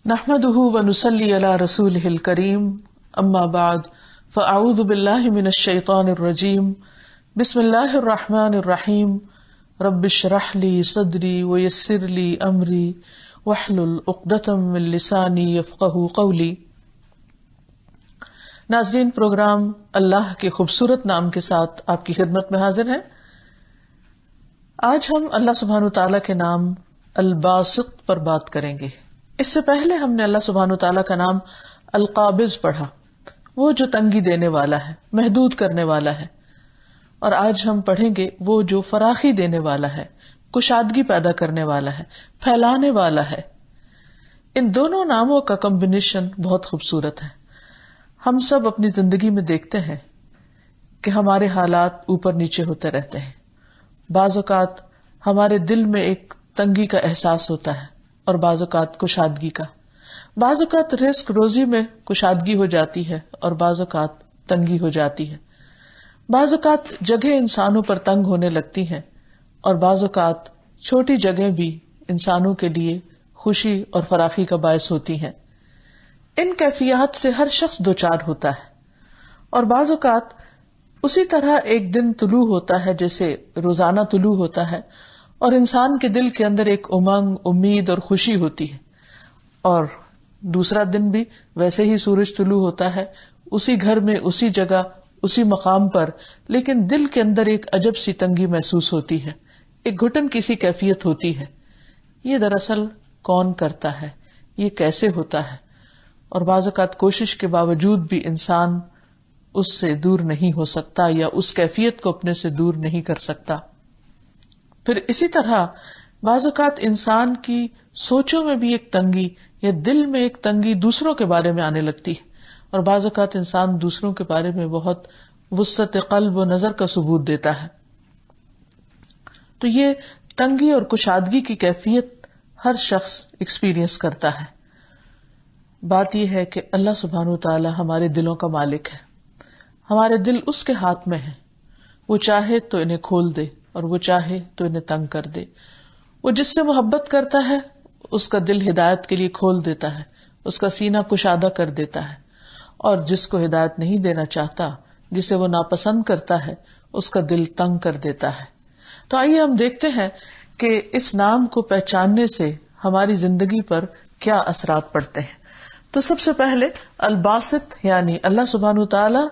نحمده ونصلي على رسوله الكريم اما بعد فاعوذ بالله من الشيطان الرجيم بسم الله الرحمن الرحيم رب اشرح لي صدري ويسر لي امري واحلل عقدة من لساني يفقهوا قولي۔ ناظرین، پروگرام اللہ کے خوبصورت نام کے ساتھ آپ کی خدمت میں حاضر ہے۔ آج ہم اللہ سبحانہ تعالیٰ کے نام الباسط پر بات کریں گے۔ اس سے پہلے ہم نے اللہ سبحانہ تعالیٰ کا نام القابض پڑھا، وہ جو تنگی دینے والا ہے، محدود کرنے والا ہے، اور آج ہم پڑھیں گے وہ جو فراخی دینے والا ہے، کشادگی پیدا کرنے والا ہے، پھیلانے والا ہے۔ ان دونوں ناموں کا کمبینیشن بہت خوبصورت ہے۔ ہم سب اپنی زندگی میں دیکھتے ہیں کہ ہمارے حالات اوپر نیچے ہوتے رہتے ہیں۔ بعض اوقات ہمارے دل میں ایک تنگی کا احساس ہوتا ہے اور بعض اوقات کشادگی کا، بعض اوقات رزق روزی میں کشادگی ہو جاتی ہے اور بعض اوقات تنگی ہو جاتی ہے، بعض اوقات جگہ انسانوں پر تنگ ہونے لگتی ہیں اور بعض اوقات چھوٹی جگہ بھی انسانوں کے لیے خوشی اور فراخی کا باعث ہوتی ہیں۔ ان کیفیات سے ہر شخص دوچار ہوتا ہے، اور بعض اوقات اسی طرح ایک دن طلوع ہوتا ہے جیسے روزانہ طلوع ہوتا ہے، اور انسان کے دل کے اندر ایک امنگ، امید اور خوشی ہوتی ہے، اور دوسرا دن بھی ویسے ہی سورج طلوع ہوتا ہے، اسی گھر میں، اسی جگہ، اسی مقام پر، لیکن دل کے اندر ایک عجب سی تنگی محسوس ہوتی ہے، ایک گھٹن کی سی کیفیت ہوتی ہے۔ یہ دراصل کون کرتا ہے؟ یہ کیسے ہوتا ہے؟ اور بعض اوقات کوشش کے باوجود بھی انسان اس سے دور نہیں ہو سکتا یا اس کیفیت کو اپنے سے دور نہیں کر سکتا۔ پھر اسی طرح بعض اوقات انسان کی سوچوں میں بھی ایک تنگی یا دل میں ایک تنگی دوسروں کے بارے میں آنے لگتی ہے، اور بعض اوقات انسان دوسروں کے بارے میں بہت وسعت قلب و نظر کا ثبوت دیتا ہے۔ تو یہ تنگی اور کشادگی کی کیفیت ہر شخص ایکسپیرینس کرتا ہے۔ بات یہ ہے کہ اللہ سبحانہ وتعالی ہمارے دلوں کا مالک ہے، ہمارے دل اس کے ہاتھ میں ہیں۔ وہ چاہے تو انہیں کھول دے اور وہ چاہے تو انہیں تنگ کر دے۔ وہ جس سے محبت کرتا ہے اس کا دل ہدایت کے لیے کھول دیتا ہے، اس کا سینہ کشادہ کر دیتا ہے، اور جس کو ہدایت نہیں دینا چاہتا، جسے وہ ناپسند کرتا ہے، اس کا دل تنگ کر دیتا ہے۔ تو آئیے ہم دیکھتے ہیں کہ اس نام کو پہچاننے سے ہماری زندگی پر کیا اثرات پڑتے ہیں۔ تو سب سے پہلے الباسط، یعنی اللہ سبحانہ تعالی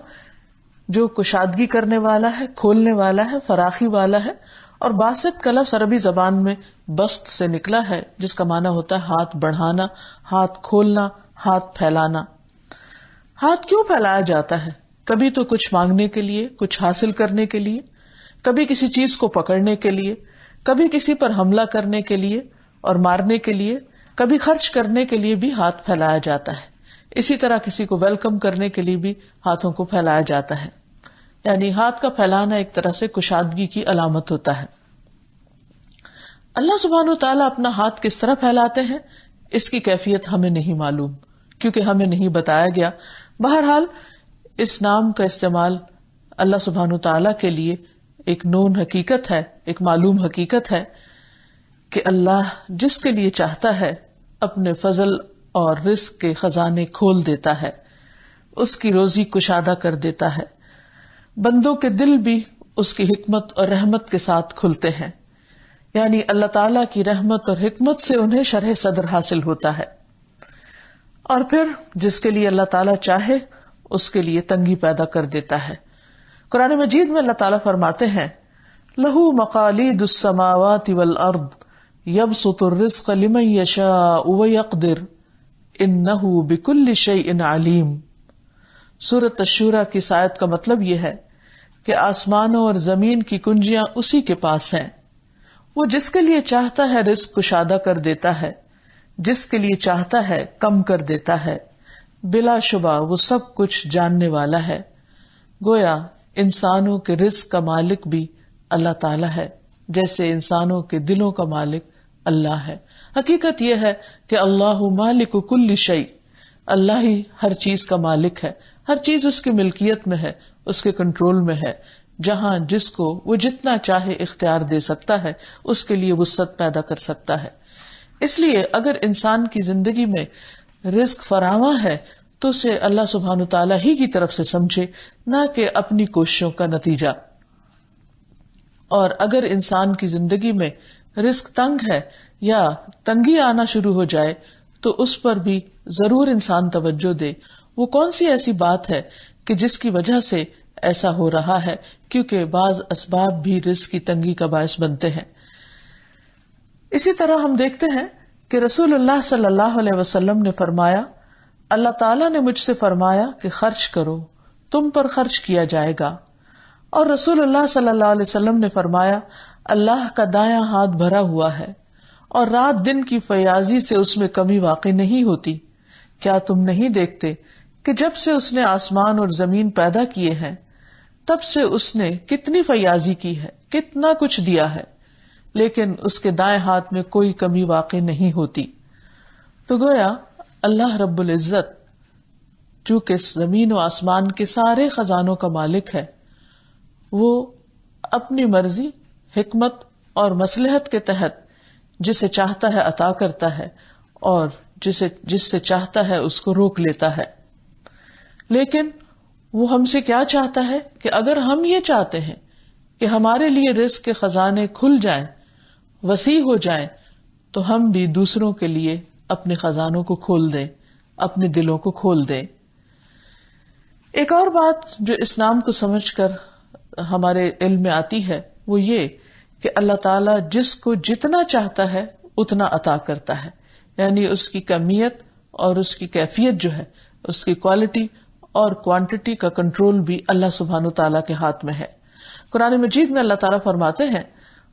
جو کشادگی کرنے والا ہے، کھولنے والا ہے، فراخی والا ہے۔ اور باسط کا لفظ عربی زبان میں بسط سے نکلا ہے، جس کا معنی ہوتا ہے ہاتھ بڑھانا، ہاتھ کھولنا، ہاتھ پھیلانا۔ ہاتھ کیوں پھیلایا جاتا ہے؟ کبھی تو کچھ مانگنے کے لیے، کچھ حاصل کرنے کے لیے، کبھی کسی چیز کو پکڑنے کے لیے، کبھی کسی پر حملہ کرنے کے لیے اور مارنے کے لیے، کبھی خرچ کرنے کے لیے بھی ہاتھ پھیلایا جاتا ہے۔ اسی طرح کسی کو ویلکم کرنے کے لیے بھی ہاتھوں کو پھیلایا جاتا ہے۔ یعنی ہاتھ کا پھیلانا ایک طرح سے کشادگی کی علامت ہوتا ہے۔ اللہ سبحانہ وتعالیٰ اپنا ہاتھ کس طرح پھیلاتے ہیں اس کی کیفیت ہمیں نہیں معلوم، کیونکہ ہمیں نہیں بتایا گیا۔ بہرحال اس نام کا استعمال اللہ سبحانہ وتعالیٰ کے لیے ایک نون حقیقت ہے، ایک معلوم حقیقت ہے کہ اللہ جس کے لیے چاہتا ہے اپنے فضل اور رزق کے خزانے کھول دیتا ہے، اس کی روزی کشادہ کر دیتا ہے۔ بندوں کے دل بھی اس کی حکمت اور رحمت کے ساتھ کھلتے ہیں، یعنی اللہ تعالیٰ کی رحمت اور حکمت سے انہیں شرح صدر حاصل ہوتا ہے، اور پھر جس کے لیے اللہ تعالیٰ چاہے اس کے لیے تنگی پیدا کر دیتا ہے۔ قرآن مجید میں اللہ تعالیٰ فرماتے ہیں لَهُ مَقَالِيدُ السَّمَاوَاتِ وَالْأَرْضِ يَبْسُطُ الرِّزْقَ لِمَن يَشَاءُ وَيَقْدِرُ إِنَّهُ بِكُلِّ شَيْءٍ عَلِيمٌ۔ سورۃ الشورى کی اس آیت کا مطلب یہ ہے کہ آسمانوں اور زمین کی کنجیاں اسی کے پاس ہیں، وہ جس کے لیے چاہتا ہے رزق کشادہ کر دیتا ہے، جس کے لیے چاہتا ہے کم کر دیتا ہے، بلا شبہ وہ سب کچھ جاننے والا ہے۔ گویا انسانوں کے رزق کا مالک بھی اللہ تعالیٰ ہے، جیسے انسانوں کے دلوں کا مالک اللہ ہے۔ حقیقت یہ ہے کہ اللہ مالک کل شیء، اللہ ہی ہر چیز کا مالک ہے، ہر چیز اس کی ملکیت میں ہے، اس کے کنٹرول میں ہے۔ جہاں جس کو وہ جتنا چاہے اختیار دے سکتا ہے، اس کے لیے وسعت پیدا کر سکتا ہے۔ اس لیے اگر انسان کی زندگی میں رزق فراواں ہے تو اسے اللہ سبحانہ تعالیٰ ہی کی طرف سے سمجھے، نہ کہ اپنی کوششوں کا نتیجہ۔ اور اگر انسان کی زندگی میں رزق تنگ ہے یا تنگی آنا شروع ہو جائے تو اس پر بھی ضرور انسان توجہ دے۔ وہ کون سی ایسی بات ہے کہ جس کی وجہ سے ایسا ہو رہا ہے، کیونکہ بعض اسباب بھی رزق کی تنگی کا باعث بنتے ہیں۔ اسی طرح ہم دیکھتے ہیں کہ رسول اللہ صلی اللہ علیہ وسلم نے فرمایا، اللہ تعالیٰ نے مجھ سے فرمایا کہ خرچ کرو، تم پر خرچ کیا جائے گا۔ اور رسول اللہ صلی اللہ علیہ وسلم نے فرمایا، اللہ کا دایاں ہاتھ بھرا ہوا ہے اور رات دن کی فیاضی سے اس میں کمی واقع نہیں ہوتی۔ کیا تم نہیں دیکھتے کہ جب سے اس نے آسمان اور زمین پیدا کیے ہیں تب سے اس نے کتنی فیاضی کی ہے، کتنا کچھ دیا ہے، لیکن اس کے دائیں ہاتھ میں کوئی کمی واقع نہیں ہوتی۔ تو گویا اللہ رب العزت چونکہ زمین و آسمان کے سارے خزانوں کا مالک ہے، وہ اپنی مرضی، حکمت اور مصلحت کے تحت جسے چاہتا ہے عطا کرتا ہے اور جس سے چاہتا ہے اس کو روک لیتا ہے۔ لیکن وہ ہم سے کیا چاہتا ہے کہ اگر ہم یہ چاہتے ہیں کہ ہمارے لیے رزق کے خزانے کھل جائیں، وسیع ہو جائیں، تو ہم بھی دوسروں کے لیے اپنے خزانوں کو کھول دیں، اپنے دلوں کو کھول دیں۔ ایک اور بات جو اسلام کو سمجھ کر ہمارے علم میں آتی ہے وہ یہ کہ اللہ تعالیٰ جس کو جتنا چاہتا ہے اتنا عطا کرتا ہے، یعنی اس کی کمیت اور اس کی کیفیت جو ہے، اس کی کوالٹی اور کوانٹٹی کا کنٹرول بھی اللہ سبحانہ تعالیٰ کے ہاتھ میں ہے۔ قرآن مجید میں اللہ تعالیٰ فرماتے ہیں،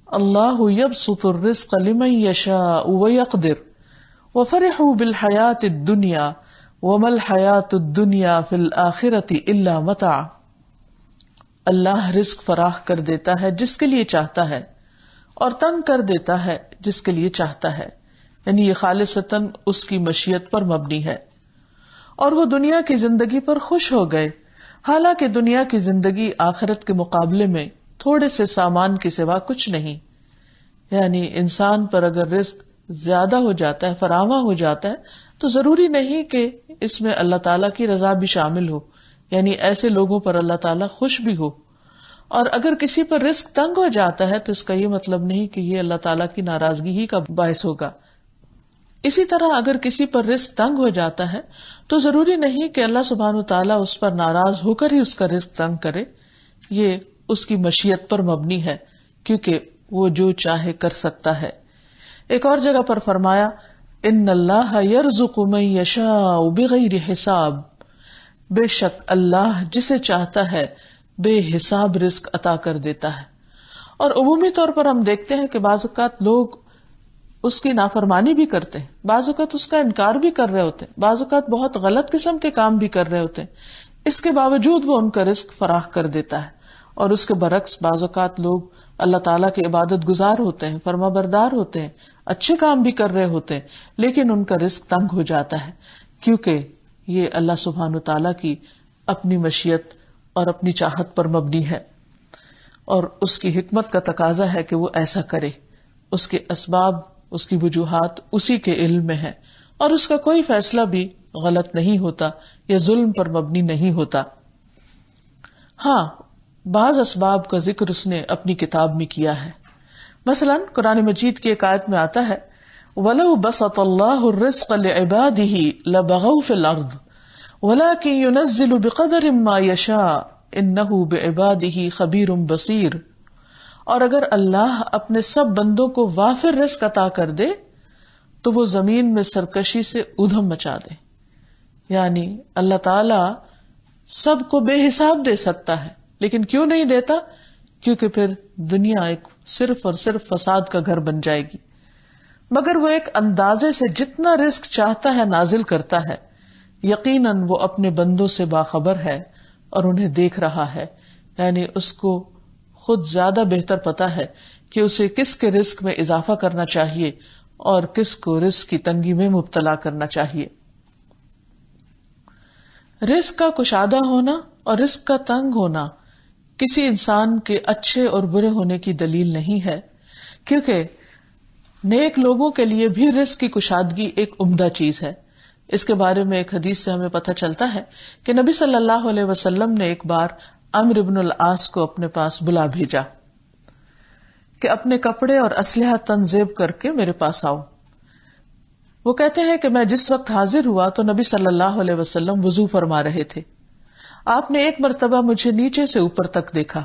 اللہ یبسط الرزق لمن یشاء ویقدر وفرحوا بالحیاۃ الدنیا وما الحیاۃ الدنیا فی الآخرۃ الا متاع۔ اللہ رزق فراخ کر دیتا ہے جس کے لیے چاہتا ہے اور تنگ کر دیتا ہے جس کے لیے چاہتا ہے، یعنی یہ خالصتاً اس کی مشیت پر مبنی ہے۔ اور وہ دنیا کی زندگی پر خوش ہو گئے، حالانکہ دنیا کی زندگی آخرت کے مقابلے میں تھوڑے سے سامان کے سوا کچھ نہیں۔ یعنی انسان پر اگر رزق زیادہ ہو جاتا ہے، فراواں ہو جاتا ہے، تو ضروری نہیں کہ اس میں اللہ تعالیٰ کی رضا بھی شامل ہو، یعنی ایسے لوگوں پر اللہ تعالیٰ خوش بھی ہو۔ اور اگر کسی پر رزق تنگ ہو جاتا ہے تو اس کا یہ مطلب نہیں کہ یہ اللہ تعالیٰ کی ناراضگی ہی کا باعث ہوگا۔ اسی طرح اگر کسی پر رزق تنگ ہو جاتا ہے تو ضروری نہیں کہ اللہ سبحانہ تعالیٰ اس پر ناراض ہو کر ہی اس کا رزق تنگ کرے، یہ اس کی مشیت پر مبنی ہے، کیونکہ وہ جو چاہے کر سکتا ہے۔ ایک اور جگہ پر فرمایا، ان اللہ یرزق من یشاء بغیر حساب، بے شک اللہ جسے چاہتا ہے بے حساب رزق عطا کر دیتا ہے۔ اور عمومی طور پر ہم دیکھتے ہیں کہ بعض اوقات لوگ اس کی نافرمانی بھی کرتے ہیں، بعض اوقات اس کا انکار بھی کر رہے ہوتے ہیں، بعض اوقات بہت غلط قسم کے کام بھی کر رہے ہوتے ہیں، اس کے باوجود وہ ان کا رزق فراخ کر دیتا ہے۔ اور اس کے برعکس بعض اوقات لوگ اللہ تعالیٰ کے عبادت گزار ہوتے ہیں، فرما بردار ہوتے ہیں، اچھے کام بھی کر رہے ہوتے ہیں، لیکن ان کا رزق تنگ ہو جاتا ہے، کیونکہ یہ اللہ سبحانہ تعالیٰ کی اپنی مشیت اور اپنی چاہت پر مبنی ہے، اور اس کی حکمت کا تقاضا ہے کہ وہ ایسا کرے۔ اس کے اسباب، اس کی وجوہات اسی کے علم میں ہے، اور اس کا کوئی فیصلہ بھی غلط نہیں ہوتا یا ظلم پر مبنی نہیں ہوتا۔ ہاں، بعض اسباب کا ذکر اس نے اپنی کتاب میں کیا ہے۔ مثلا قرآن مجید کی ایک آیت میں آتا ہے، وَلَوْ بَسَطَ اللَّهُ الرِّزْقَ لِعِبَادِهِ لَبَغَوْا فِي الْأَرْضِ وَلَكِنْ يُنَزِّلُ بِقَدَرٍ مَا يَشَاءُ إِنَّهُ بِعِبَادِهِ خَبِيرٌ بَصِيرٌ۔ اور اگر اللہ اپنے سب بندوں کو وافر رزق عطا کر دے تو وہ زمین میں سرکشی سے ادھم مچا دے، یعنی اللہ تعالی سب کو بے حساب دے سکتا ہے، لیکن کیوں نہیں دیتا؟ کیونکہ پھر دنیا ایک صرف اور صرف فساد کا گھر بن جائے گی۔ مگر وہ ایک اندازے سے جتنا رزق چاہتا ہے نازل کرتا ہے، یقیناً وہ اپنے بندوں سے باخبر ہے اور انہیں دیکھ رہا ہے، یعنی اس کو خود زیادہ بہتر پتا ہے کہ اسے کس کے رزق میں اضافہ کرنا چاہیے اور کس کو رزق کی تنگی میں مبتلا کرنا چاہیے۔ رزق کا کشادہ ہونا اور رزق کا تنگ ہونا کسی انسان کے اچھے اور برے ہونے کی دلیل نہیں ہے، کیونکہ نیک لوگوں کے لیے بھی رزق کی کشادگی ایک عمدہ چیز ہے، اس کے بارے میں ایک حدیث سے ہمیں پتہ چلتا ہے کہ نبی صلی اللہ علیہ وسلم نے ایک بار عمرو بن العاص کو اپنے پاس بلا بھیجا کہ اپنے کپڑے اور اسلحہ تنظیم کر کے میرے پاس آؤ. وہ کہتے ہیں کہ میں جس وقت حاضر ہوا تو نبی صلی اللہ علیہ وسلم وضو فرما رہے تھے. آپ نے ایک مرتبہ مجھے نیچے سے اوپر تک دیکھا،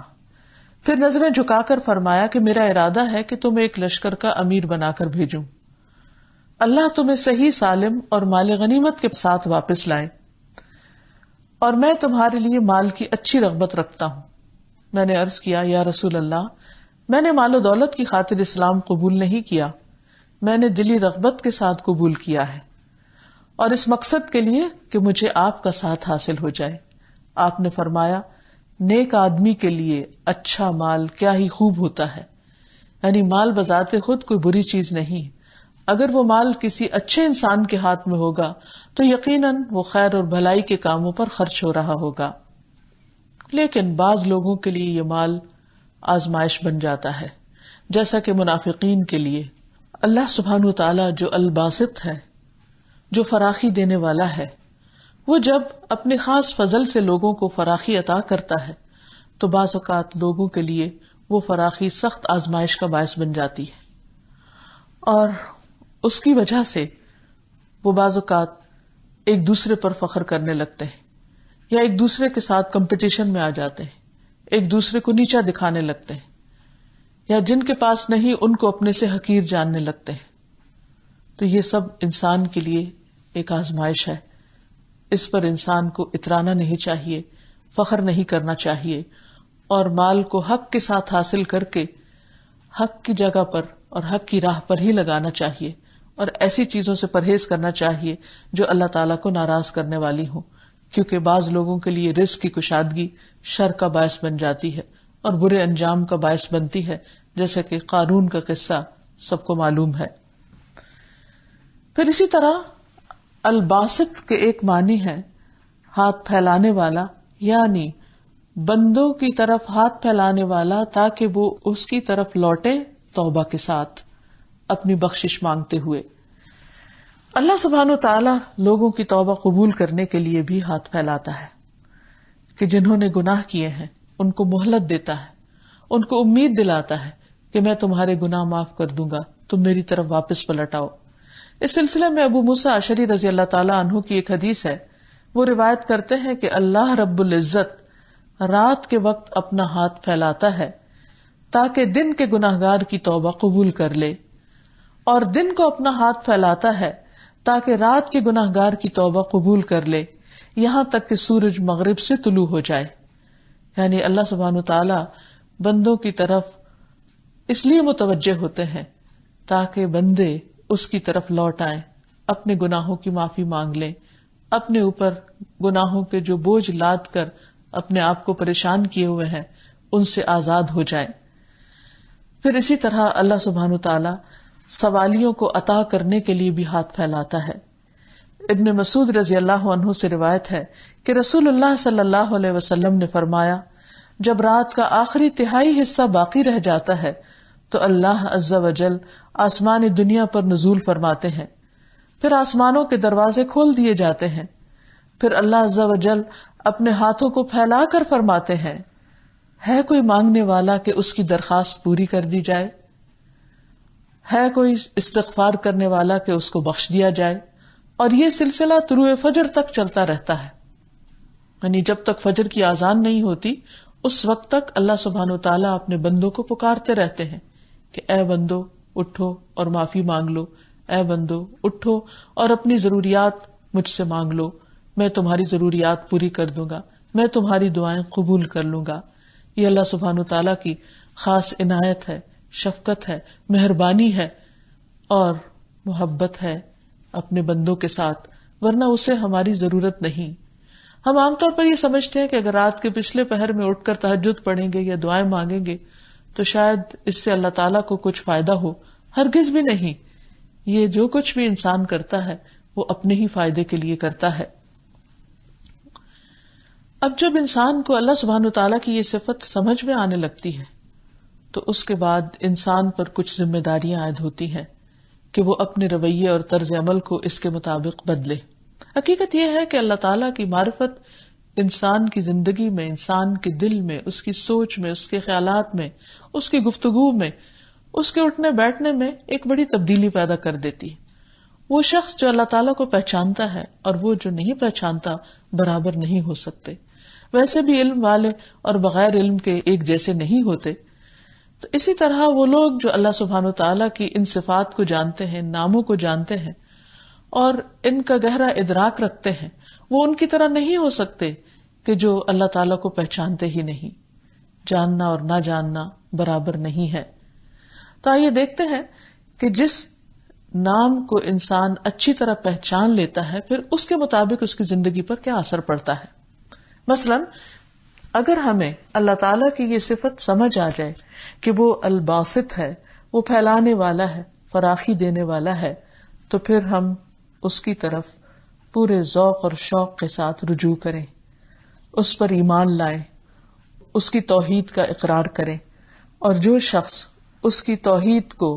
پھر نظریں جھکا کر فرمایا کہ میرا ارادہ ہے کہ تمہیں ایک لشکر کا امیر بنا کر بھیجوں. اللہ تمہیں صحیح سالم اور مال غنیمت کے ساتھ واپس لائے، اور میں تمہارے لیے مال کی اچھی رغبت رکھتا ہوں. میں نے عرض کیا، یا رسول اللہ، میں نے مال و دولت کی خاطر اسلام قبول نہیں کیا، میں نے دلی رغبت کے ساتھ قبول کیا ہے، اور اس مقصد کے لیے کہ مجھے آپ کا ساتھ حاصل ہو جائے. آپ نے فرمایا، نیک آدمی کے لیے اچھا مال کیا ہی خوب ہوتا ہے. یعنی مال بذات خود کوئی بری چیز نہیں، اگر وہ مال کسی اچھے انسان کے ہاتھ میں ہوگا تو یقیناً وہ خیر اور بھلائی کے کاموں پر خرچ ہو رہا ہوگا. لیکن بعض لوگوں کے لیے یہ مال آزمائش بن جاتا ہے، جیسا کہ منافقین کے لیے. اللہ سبحانہ وتعالی جو الباسط ہے، جو فراخی دینے والا ہے، وہ جب اپنے خاص فضل سے لوگوں کو فراخی عطا کرتا ہے تو بعض اوقات لوگوں کے لیے وہ فراخی سخت آزمائش کا باعث بن جاتی ہے، اور اس کی وجہ سے وہ بعض اوقات ایک دوسرے پر فخر کرنے لگتے ہیں، یا ایک دوسرے کے ساتھ کمپٹیشن میں آ جاتے ہیں، ایک دوسرے کو نیچا دکھانے لگتے ہیں، یا جن کے پاس نہیں ان کو اپنے سے حقیر جاننے لگتے ہیں. تو یہ سب انسان کے لیے ایک آزمائش ہے. اس پر انسان کو اترانا نہیں چاہیے، فخر نہیں کرنا چاہیے، اور مال کو حق کے ساتھ حاصل کر کے حق کی جگہ پر اور حق کی راہ پر ہی لگانا چاہیے، اور ایسی چیزوں سے پرہیز کرنا چاہیے جو اللہ تعالیٰ کو ناراض کرنے والی ہوں، کیونکہ بعض لوگوں کے لیے رزق کی کشادگی شر کا باعث بن جاتی ہے اور برے انجام کا باعث بنتی ہے، جیسے کہ قارون کا قصہ سب کو معلوم ہے. پھر اسی طرح الباسط کے ایک معنی ہے ہاتھ پھیلانے والا، یعنی بندوں کی طرف ہاتھ پھیلانے والا تاکہ وہ اس کی طرف لوٹے توبہ کے ساتھ، اپنی بخشش مانگتے ہوئے. اللہ سبحانہ و تعالی لوگوں کی توبہ قبول کرنے کے لیے بھی ہاتھ پھیلاتا ہے کہ جنہوں نے گناہ کیے ہیں ان کو مہلت دیتا ہے، ان کو امید دلاتا ہے کہ میں تمہارے گناہ معاف کر دوں گا، تم میری طرف واپس پلٹ آؤ. اس سلسلے میں ابو موسیٰ اشعری رضی اللہ تعالیٰ عنہ کی ایک حدیث ہے. وہ روایت کرتے ہیں کہ اللہ رب العزت رات کے وقت اپنا ہاتھ پھیلاتا ہے تاکہ دن کے گناہگار کی توبہ قبول کر لے، اور دن کو اپنا ہاتھ پھیلاتا ہے تاکہ رات کے گناہگار کی توبہ قبول کر لے، یہاں تک کہ سورج مغرب سے طلوع ہو جائے. یعنی اللہ سبحانہ تعالی بندوں کی طرف اس لیے متوجہ ہوتے ہیں تاکہ بندے اس کی طرف لوٹ آئیں، اپنے گناہوں کی معافی مانگ لیں، اپنے اوپر گناہوں کے جو بوجھ لاد کر اپنے آپ کو پریشان کیے ہوئے ہیں ان سے آزاد ہو جائیں. پھر اسی طرح اللہ سبحانہ تعالی سوالیوں کو عطا کرنے کے لیے بھی ہاتھ پھیلاتا ہے. ابن مسعود رضی اللہ عنہ سے روایت ہے کہ رسول اللہ صلی اللہ علیہ وسلم نے فرمایا، جب رات کا آخری تہائی حصہ باقی رہ جاتا ہے تو اللہ عز و جل آسمان دنیا پر نزول فرماتے ہیں، پھر آسمانوں کے دروازے کھول دیے جاتے ہیں، پھر اللہ عز و جل اپنے ہاتھوں کو پھیلا کر فرماتے ہیں، ہے کوئی مانگنے والا کہ اس کی درخواست پوری کر دی جائے، ہے کوئی استغفار کرنے والا کہ اس کو بخش دیا جائے. اور یہ سلسلہ طلوع فجر تک چلتا رہتا ہے، یعنی جب تک فجر کی اذان نہیں ہوتی اس وقت تک اللہ سبحانہ و تعالیٰ اپنے بندوں کو پکارتے رہتے ہیں کہ اے بندو اٹھو اور معافی مانگ لو، اے بندو اٹھو اور اپنی ضروریات مجھ سے مانگ لو، میں تمہاری ضروریات پوری کر دوں گا، میں تمہاری دعائیں قبول کر لوں گا. یہ اللہ سبحانہ و تعالیٰ کی خاص عنایت ہے، شفقت ہے، مہربانی ہے اور محبت ہے اپنے بندوں کے ساتھ، ورنہ اسے ہماری ضرورت نہیں. ہم عام طور پر یہ سمجھتے ہیں کہ اگر رات کے پچھلے پہر میں اٹھ کر تہجد پڑھیں گے یا دعائیں مانگیں گے تو شاید اس سے اللہ تعالیٰ کو کچھ فائدہ ہو. ہرگز بھی نہیں. یہ جو کچھ بھی انسان کرتا ہے وہ اپنے ہی فائدے کے لیے کرتا ہے. اب جب انسان کو اللہ سبحانہ تعالیٰ کی یہ صفت سمجھ میں آنے لگتی ہے تو اس کے بعد انسان پر کچھ ذمہ داریاں عائد ہوتی ہیں کہ وہ اپنے رویے اور طرز عمل کو اس کے مطابق بدلے. حقیقت یہ ہے کہ اللہ تعالیٰ کی معرفت انسان کی زندگی میں، انسان کے دل میں، اس کی سوچ میں، اس کے خیالات میں، اس کی گفتگو میں، اس کے اٹھنے بیٹھنے میں ایک بڑی تبدیلی پیدا کر دیتی ہے. وہ شخص جو اللہ تعالیٰ کو پہچانتا ہے اور وہ جو نہیں پہچانتا برابر نہیں ہو سکتے. ویسے بھی علم والے اور بغیر علم کے ایک جیسے نہیں ہوتے. تو اسی طرح وہ لوگ جو اللہ سبحانہ وتعالیٰ کی ان صفات کو جانتے ہیں، ناموں کو جانتے ہیں اور ان کا گہرا ادراک رکھتے ہیں، وہ ان کی طرح نہیں ہو سکتے کہ جو اللہ تعالیٰ کو پہچانتے ہی نہیں. جاننا اور نہ جاننا برابر نہیں ہے. تو آئیے دیکھتے ہیں کہ جس نام کو انسان اچھی طرح پہچان لیتا ہے پھر اس کے مطابق اس کی زندگی پر کیا اثر پڑتا ہے. مثلا اگر ہمیں اللہ تعالیٰ کی یہ صفت سمجھ آ جائے کہ وہ الباسط ہے، وہ پھیلانے والا ہے، فراخی دینے والا ہے، تو پھر ہم اس کی طرف پورے ذوق اور شوق کے ساتھ رجوع کریں، اس پر ایمان لائیں، اس کی توحید کا اقرار کریں. اور جو شخص اس کی توحید کو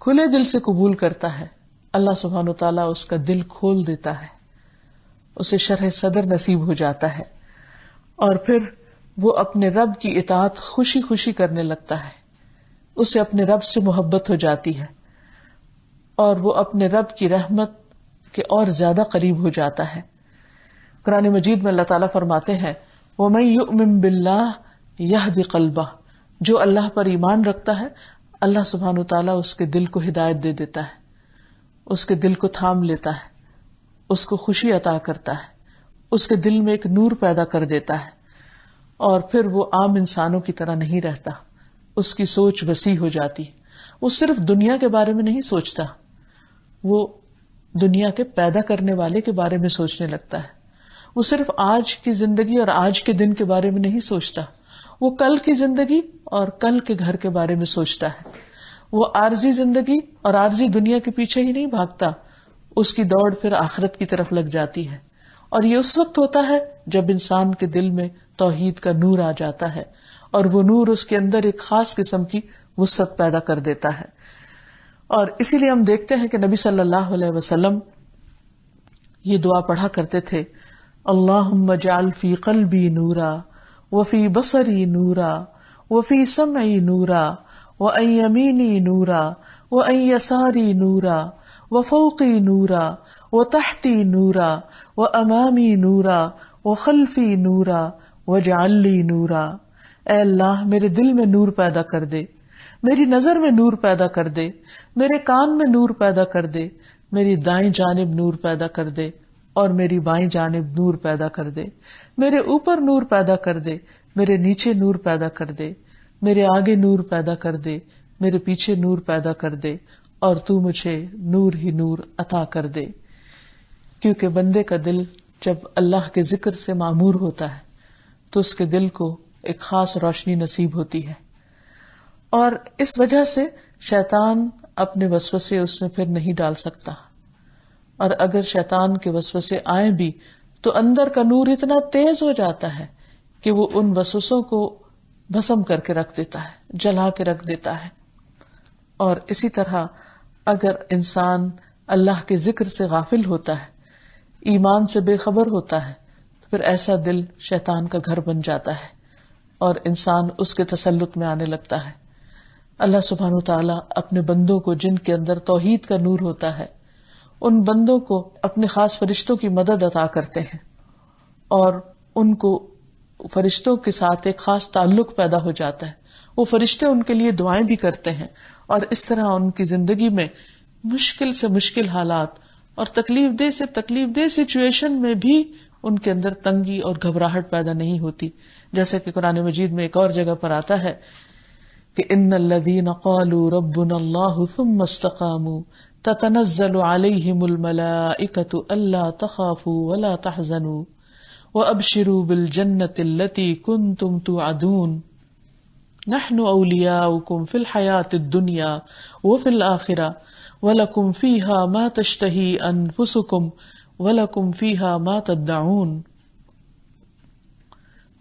کھلے دل سے قبول کرتا ہے، اللہ سبحانہ و تعالیٰ اس کا دل کھول دیتا ہے، اسے شرح صدر نصیب ہو جاتا ہے، اور پھر وہ اپنے رب کی اطاعت خوشی خوشی کرنے لگتا ہے. اسے اپنے رب سے محبت ہو جاتی ہے اور وہ اپنے رب کی رحمت کے اور زیادہ قریب ہو جاتا ہے. قرآن مجید میں اللہ تعالیٰ فرماتے ہیں وَمَن يُؤْمِن بِاللَّهِ يَهْدِ قَلْبَهُ، جو اللہ پر ایمان رکھتا ہے اللہ سبحانہ وتعالیٰ اس کے دل کو ہدایت دے دیتا ہے، اس کے دل کو تھام لیتا ہے، اس کو خوشی عطا کرتا ہے، اس کے دل میں ایک نور پیدا کر دیتا ہے، اور پھر وہ عام انسانوں کی طرح نہیں رہتا. اس کی سوچ وسیع ہو جاتی. وہ صرف دنیا کے بارے میں نہیں سوچتا، وہ دنیا کے پیدا کرنے والے کے بارے میں سوچنے لگتا ہے. وہ صرف آج کی زندگی اور آج کے دن کے بارے میں نہیں سوچتا، وہ کل کی زندگی اور کل کے گھر کے بارے میں سوچتا ہے. وہ عارضی زندگی اور عارضی دنیا کے پیچھے ہی نہیں بھاگتا، اس کی دوڑ پھر آخرت کی طرف لگ جاتی ہے. اور یہ اس وقت ہوتا ہے جب انسان کے دل میں توحید کا نور آ جاتا ہے اور وہ نور اس کے اندر ایک خاص قسم کی وسعت پیدا کر دیتا ہے. اور اسی لیے ہم دیکھتے ہیں کہ نبی صلی اللہ علیہ وسلم یہ دعا پڑھا کرتے تھے اللہم اجعل فی قلبی نورا وفی بصری نورا وفی سمعی نورا وعن یمینی نورا وعن یساری نورا وفوقی نورا وتحتی نورا وامامی نورا وخلفی نورا واجعل لی نورا. اے اللہ میرے دل میں نور پیدا کر دے، میری نظر میں نور پیدا کر دے، میرے کان میں نور پیدا کر دے، میری دائیں جانب نور پیدا کر دے اور میری بائیں جانب نور پیدا کر دے، میرے اوپر نور پیدا کر دے، میرے نیچے نور پیدا کر دے، میرے آگے نور پیدا کر دے، میرے پیچھے نور پیدا کر دے، اور تو مجھے نور ہی نور عطا کر دے. کیونکہ بندے کا دل جب اللہ کے ذکر سے معمور ہوتا ہے تو اس کے دل کو ایک خاص روشنی نصیب ہوتی ہے، اور اس وجہ سے شیطان اپنے وسوسے اس میں پھر نہیں ڈال سکتا. اور اگر شیطان کے وسوسے آئیں بھی تو اندر کا نور اتنا تیز ہو جاتا ہے کہ وہ ان وسوسوں کو بھسم کر کے رکھ دیتا ہے، جلا کے رکھ دیتا ہے. اور اسی طرح اگر انسان اللہ کے ذکر سے غافل ہوتا ہے، ایمان سے بے خبر ہوتا ہے، تو پھر ایسا دل شیطان کا گھر بن جاتا ہے اور انسان اس کے تسلط میں آنے لگتا ہے. اللہ سبحانہ وتعالیٰ اپنے بندوں کو جن کے اندر توحید کا نور ہوتا ہے ان بندوں کو اپنے خاص فرشتوں کی مدد عطا کرتے ہیں اور ان کو فرشتوں کے ساتھ ایک خاص تعلق پیدا ہو جاتا ہے. وہ فرشتے ان کے لیے دعائیں بھی کرتے ہیں اور اس طرح ان کی زندگی میں مشکل سے مشکل حالات اور تکلیف دہ سچویشن میں بھی ان کے اندر تنگی اور گھبراہٹ پیدا نہیں ہوتی. جیسے کہ قرآن مجید میں ایک اور جگہ پر آتا ہے کہ ان الذین قالوا ربنا اللہ ثم استقاموا تتنزل علیہم الملائکۃ الا تخافوا ولا تحزنوا وابشروا بالجنۃ التي کنتم توعدون نحن اولیاؤکم فی الحیاۃ الدنیا وفی الآخرہ وَلَكُمْ فِيهَا مَا تَشْتَهِي أَنفُسُكُمْ وَلَكُمْ فِيهَا مَا تَدَّعُونَ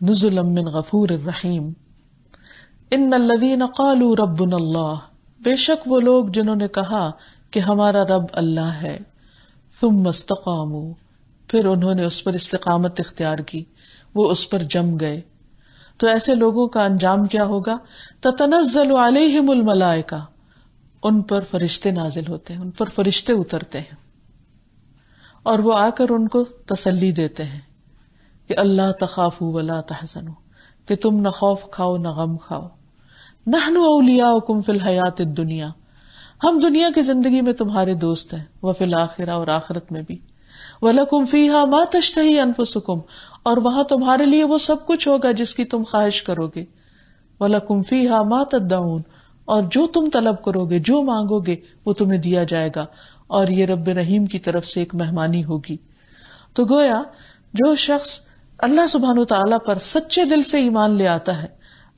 نُزُلًا مِّن غَفُورٍ رَّحِيمٍ. إِنَّ الَّذِينَ قَالُوا رَبُّنَا اللَّهُ، بے شک وہ لوگ جنہوں نے کہا کہ ہمارا رب اللہ ہے، ثم استقاموا، پھر انہوں نے اس پر استقامت اختیار کی، وہ اس پر جم گئے، تو ایسے لوگوں کا انجام کیا ہوگا؟ تتنزل علیہم الملائکہ، ان پر فرشتے نازل ہوتے ہیں، ان پر فرشتے اترتے ہیں، اور وہ آ کر ان کو تسلی دیتے ہیں کہ اللہ تخافوا ولا تحزنوا، کہ تم نہ خوف کھاؤ نہ غم کھاؤ، نحن اولیاؤکم فی الحیات الدنیا، ہم دنیا کی زندگی میں تمہارے دوست ہیں، وفی الآخرہ، اور آخرت میں بھی، وَلَكُمْ فِيهَا مَا تَشْتَهِي أَنفُسُكُمْ، اور وہاں تمہارے لیے وہ سب کچھ ہوگا جس کی تم خواہش کرو گے، وَلَكُمْ فِيهَا مَا تَدَّعُونَ، اور جو تم طلب کرو گے، جو مانگو گے، وہ تمہیں دیا جائے گا، اور یہ رب رحیم کی طرف سے ایک مہمانی ہوگی۔ تو گویا جو شخص اللہ سبحانہ وتعالیٰ پر سچے دل سے ایمان لے آتا ہے،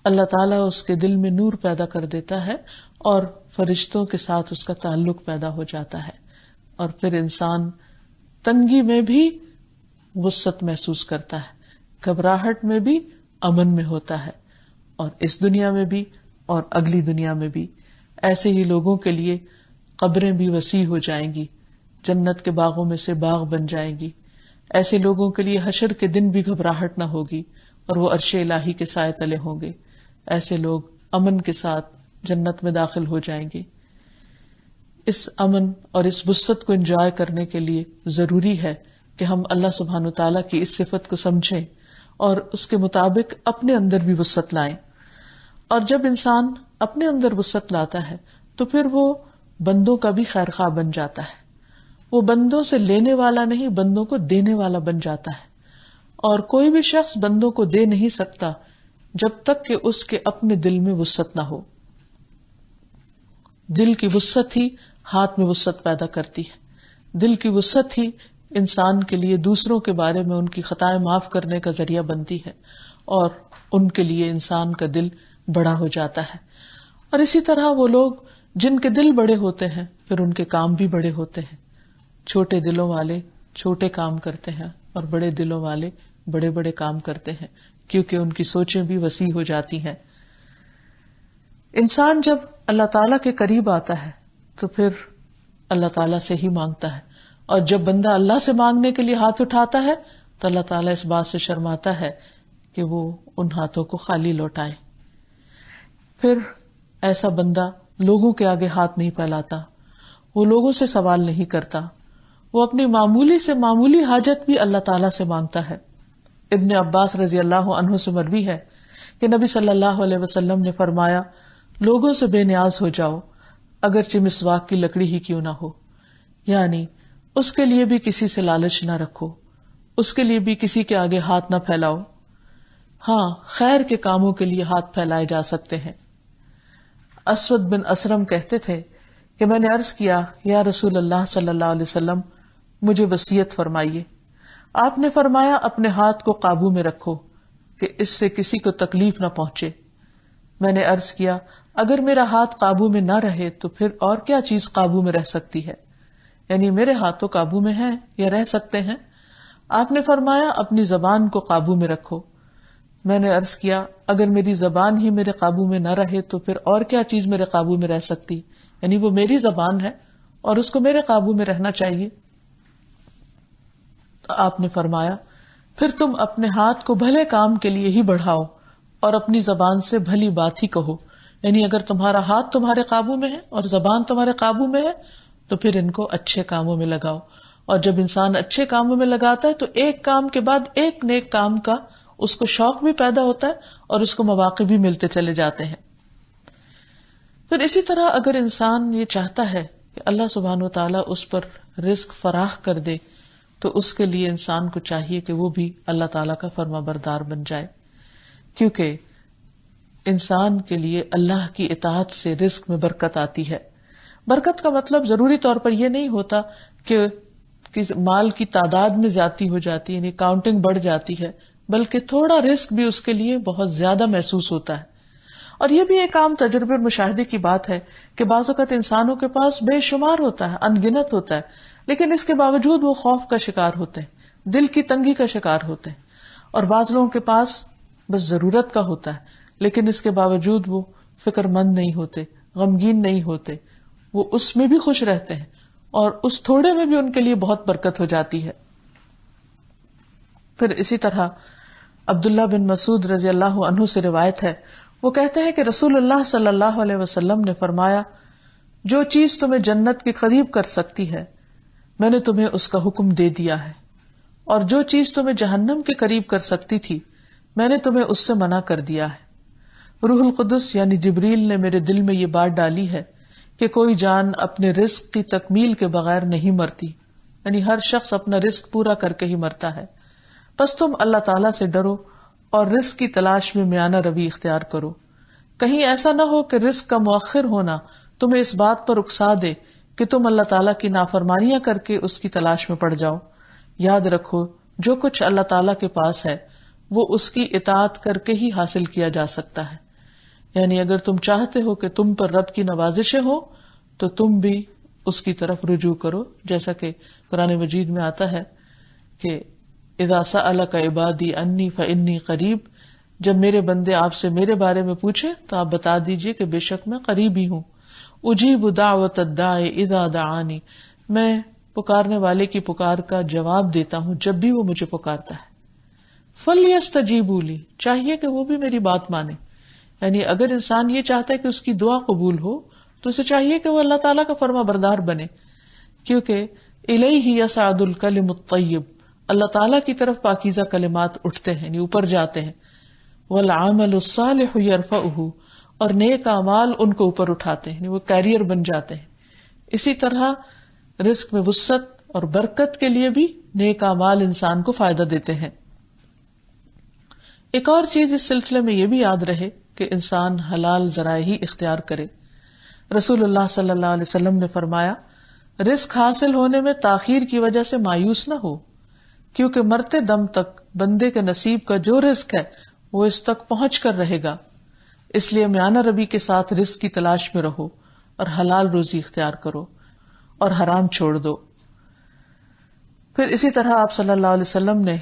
اللہ تعالیٰ اس کے دل میں نور پیدا کر دیتا ہے، اور فرشتوں کے ساتھ اس کا تعلق پیدا ہو جاتا ہے، اور پھر انسان تنگی میں بھی وسعت محسوس کرتا ہے، گھبراہٹ میں بھی امن میں ہوتا ہے، اور اس دنیا میں بھی اور اگلی دنیا میں بھی۔ ایسے ہی لوگوں کے لیے قبریں بھی وسیع ہو جائیں گی، جنت کے باغوں میں سے باغ بن جائیں گی۔ ایسے لوگوں کے لیے حشر کے دن بھی گھبراہٹ نہ ہوگی، اور وہ عرش الہی کے سائے تلے ہوں گے۔ ایسے لوگ امن کے ساتھ جنت میں داخل ہو جائیں گے۔ اس امن اور اس وسعت کو انجوائے کرنے کے لیے ضروری ہے کہ ہم اللہ سبحانہ تعالیٰ کی اس صفت کو سمجھیں اور اس کے مطابق اپنے اندر بھی وسعت لائیں۔ اور جب انسان اپنے اندر وسعت لاتا ہے تو پھر وہ بندوں کا بھی خیر خواہ بن جاتا ہے، وہ بندوں سے لینے والا نہیں، بندوں کو دینے والا بن جاتا ہے۔ اور کوئی بھی شخص بندوں کو دے نہیں سکتا جب تک کہ اس کے اپنے دل میں وسعت نہ ہو۔ دل کی وسعت ہی ہاتھ میں وسعت پیدا کرتی ہے، دل کی وسعت ہی انسان کے لیے دوسروں کے بارے میں ان کی خطائیں معاف کرنے کا ذریعہ بنتی ہے، اور ان کے لیے انسان کا دل بڑا ہو جاتا ہے۔ اور اسی طرح وہ لوگ جن کے دل بڑے ہوتے ہیں پھر ان کے کام بھی بڑے ہوتے ہیں۔ چھوٹے دلوں والے چھوٹے کام کرتے ہیں، اور بڑے دلوں والے بڑے بڑے کام کرتے ہیں، کیونکہ ان کی سوچیں بھی وسیع ہو جاتی ہیں۔ انسان جب اللہ تعالیٰ کے قریب آتا ہے تو پھر اللہ تعالیٰ سے ہی مانگتا ہے، اور جب بندہ اللہ سے مانگنے کے لیے ہاتھ اٹھاتا ہے تو اللہ تعالیٰ اس بات سے شرماتا ہے کہ وہ ان ہاتھوں کو خالی لوٹائے۔ پھر ایسا بندہ لوگوں کے آگے ہاتھ نہیں پھیلاتا، وہ لوگوں سے سوال نہیں کرتا، وہ اپنی معمولی سے معمولی حاجت بھی اللہ تعالیٰ سے مانگتا ہے۔ ابن عباس رضی اللہ عنہ سے مروی ہے کہ نبی صلی اللہ علیہ وسلم نے فرمایا، لوگوں سے بے نیاز ہو جاؤ اگرچہ مسواک کی لکڑی ہی کیوں نہ ہو، یعنی اس کے لیے بھی کسی سے لالچ نہ رکھو، اس کے لیے بھی کسی کے آگے ہاتھ نہ پھیلاؤ۔ ہاں، خیر کے کاموں کے لیے ہاتھ پھیلائے جا سکتے ہیں۔ اسود بن اسرم کہتے تھے کہ میں نے عرض کیا، یا رسول اللہ صلی اللہ علیہ وسلم، مجھے وصیت فرمائیے۔ آپ نے فرمایا، اپنے ہاتھ کو قابو میں رکھو کہ اس سے کسی کو تکلیف نہ پہنچے۔ میں نے عرض کیا، اگر میرا ہاتھ قابو میں نہ رہے تو پھر اور کیا چیز قابو میں رہ سکتی ہے؟ یعنی میرے ہاتھ تو قابو میں ہیں یا رہ سکتے ہیں؟ آپ نے فرمایا، اپنی زبان کو قابو میں رکھو۔ میں نے عرض کیا، اگر میری زبان ہی میرے قابو میں نہ رہے تو پھر اور کیا چیز میرے قابو میں رہ سکتی؟ یعنی وہ میری زبان ہے اور اس کو میرے قابو میں رہنا چاہیے۔ تو آپ نے فرمایا، پھر تم اپنے ہاتھ کو بھلے کام کے لیے ہی بڑھاؤ اور اپنی زبان سے بھلی بات ہی کہو۔ یعنی اگر تمہارا ہاتھ تمہارے قابو میں ہے اور زبان تمہارے قابو میں ہے تو پھر ان کو اچھے کاموں میں لگاؤ۔ اور جب انسان اچھے کاموں میں لگاتا ہے تو ایک کام کے بعد ایک نیک کام کا اس کو شوق بھی پیدا ہوتا ہے اور اس کو مواقع بھی ملتے چلے جاتے ہیں۔ پھر اسی طرح اگر انسان یہ چاہتا ہے کہ اللہ سبحانہ وتعالیٰ اس پر رزق فراخ کر دے تو اس کے لیے انسان کو چاہیے کہ وہ بھی اللہ تعالیٰ کا فرما بردار بن جائے، کیونکہ انسان کے لیے اللہ کی اطاعت سے رزق میں برکت آتی ہے۔ برکت کا مطلب ضروری طور پر یہ نہیں ہوتا کہ مال کی تعداد میں زیادتی ہو جاتی ہے، یعنی کاؤنٹنگ بڑھ جاتی ہے، بلکہ تھوڑا رزق بھی اس کے لیے بہت زیادہ محسوس ہوتا ہے۔ اور یہ بھی ایک عام تجربے اور مشاہدے کی بات ہے کہ بعض اوقات انسانوں کے پاس بے شمار ہوتا ہے، ان گنت ہوتا ہے، لیکن اس کے باوجود وہ خوف کا شکار ہوتے ہیں، دل کی تنگی کا شکار ہوتے ہیں۔ اور بعض لوگوں کے پاس بس ضرورت کا ہوتا ہے، لیکن اس کے باوجود وہ فکر مند نہیں ہوتے، غمگین نہیں ہوتے، وہ اس میں بھی خوش رہتے ہیں، اور اس تھوڑے میں بھی ان کے لیے بہت برکت ہو جاتی ہے. پھر اسی طرح عبداللہ بن مسعود رضی اللہ عنہ سے روایت ہے، وہ کہتے ہیں کہ رسول اللہ صلی اللہ علیہ وسلم نے فرمایا، جو چیز تمہیں جنت کے قریب کر سکتی ہے میں نے تمہیں اس کا حکم دے دیا ہے، اور جو چیز تمہیں جہنم کے قریب کر سکتی تھی میں نے تمہیں اس سے منع کر دیا ہے. روح القدس یعنی جبریل نے میرے دل میں یہ بات ڈالی ہے کہ کوئی جان اپنے رزق کی تکمیل کے بغیر نہیں مرتی، یعنی ہر شخص اپنا رزق پورا کر کے ہی مرتا ہے. پس تم اللہ تعالیٰ سے ڈرو اور رزق کی تلاش میں میانہ روی اختیار کرو. کہیں ایسا نہ ہو کہ رزق کا مؤخر ہونا تمہیں اس بات پر اکسا دے کہ تم اللہ تعالیٰ کی نافرمانیاں کر کے اس کی تلاش میں پڑ جاؤ. یاد رکھو جو کچھ اللہ تعالیٰ کے پاس ہے وہ اس کی اطاعت کر کے ہی حاصل کیا جا سکتا ہے. یعنی اگر تم چاہتے ہو کہ تم پر رب کی نوازشیں ہو تو تم بھی اس کی طرف رجوع کرو، جیسا کہ قرآن مجید میں آتا ہے کہ اذا سألک عبادی انی فانی قریب، جب میرے بندے آپ سے میرے بارے میں پوچھے تو آپ بتا دیجئے کہ بے شک میں قریب ہی ہوں. اجیب دعوت الداعی اذا دعانی، میں پکارنے والے کی پکار کا جواب دیتا ہوں جب بھی وہ مجھے پکارتا ہے. فلیستجیبوا لی، چاہیے کہ وہ بھی میری بات مانے. یعنی اگر انسان یہ چاہتا ہے کہ اس کی دعا قبول ہو تو اسے چاہیے کہ وہ اللہ تعالیٰ کا فرما بردار بنے، کیونکہ الیہ یصعد الکلم الطیب، اللہ تعالیٰ کی طرف پاکیزہ کلمات اٹھتے ہیں، یعنی اوپر جاتے ہیں. والعمل الصالح یرفعہ، اور نیک اعمال ان کو اوپر اٹھاتے ہیں، یعنی وہ کیریئر بن جاتے ہیں. اسی طرح رزق میں وسعت اور برکت کے لیے بھی نیک اعمال انسان کو فائدہ دیتے ہیں. ایک اور چیز اس سلسلے میں یہ بھی یاد رہے کہ انسان حلال ذرائع ہی اختیار کرے. رسول اللہ صلی اللہ علیہ وسلم نے فرمایا، رزق حاصل ہونے میں تاخیر کی وجہ سے مایوس نہ ہو، کیونکہ مرتے دم تک بندے کے نصیب کا جو رزق ہے وہ اس تک پہنچ کر رہے گا. اس لیے میانہ روی کے ساتھ رزق کی تلاش میں رہو اور حلال روزی اختیار کرو اور حرام چھوڑ دو. پھر اسی طرح آپ صلی اللہ علیہ وسلم نے